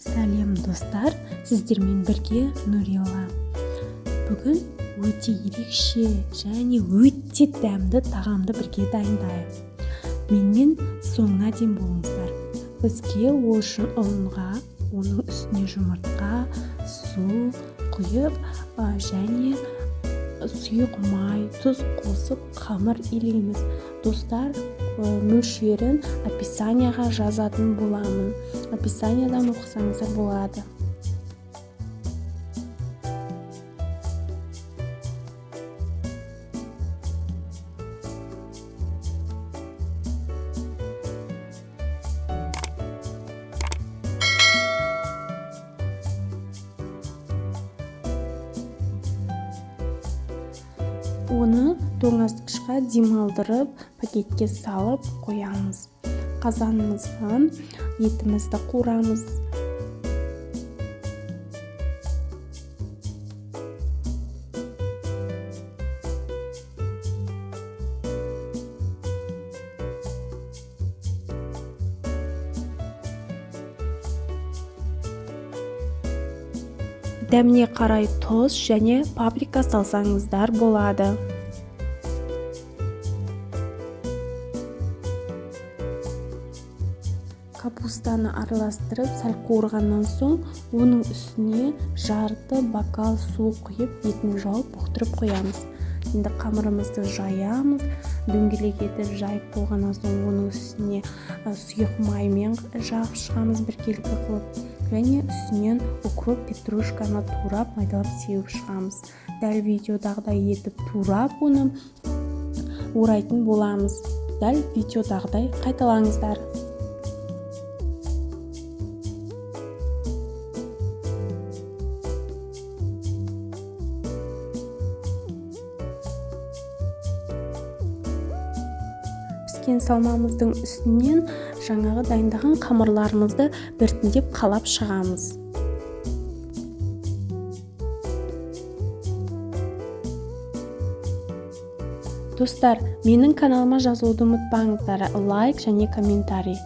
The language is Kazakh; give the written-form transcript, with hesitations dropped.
Сәлем достар, сіздермен бірге Нурилла. Бүгін өте ерекше және өте дәмді тағамды бірге дайындайық. Менімен соңына дейін болыңыздар. Бізге ол үшін ұнға, оның үстіне жұмыртқа, су құйып және сұйық май, тұз қосып қамыр илейміз. Достар, мөлшерін описанияға жазатын боламын. Описаниядан оқысаңыздар болады. Оны тоңазытқышқа демалдырып, пакетке салып қоямыз. Қазанымызға етімізді қуырамыз. Дәміне қарай тұз және паприка салсаңыздар болады. Капустаны араластырып, сәл қуырғаннан соң, оның үстіне жарты бокал су құйып, етін жауып бұқтырып қоямыз. Енді қамырымызды жаямыз. Дөңгелек етіп жайып болғаннан соң, оның үстіне сұйық маймен жағып шығамыз біркелкі қылып. Және үстінен укроп, петрушканы турап, майдалап сеуіп шығамыз. Дәл видеодағыдай етіп турап, оны орайтын боламыз. Дәл видеодағыдай қайталаңыздар. Піскен салмамыздың үстінен жаңағы дайындаған қамырларымызды біртіндеп қалап шығамыз. Достар, менің каналыма жазылуды ұмытпаңыздар, лайк және комментарий.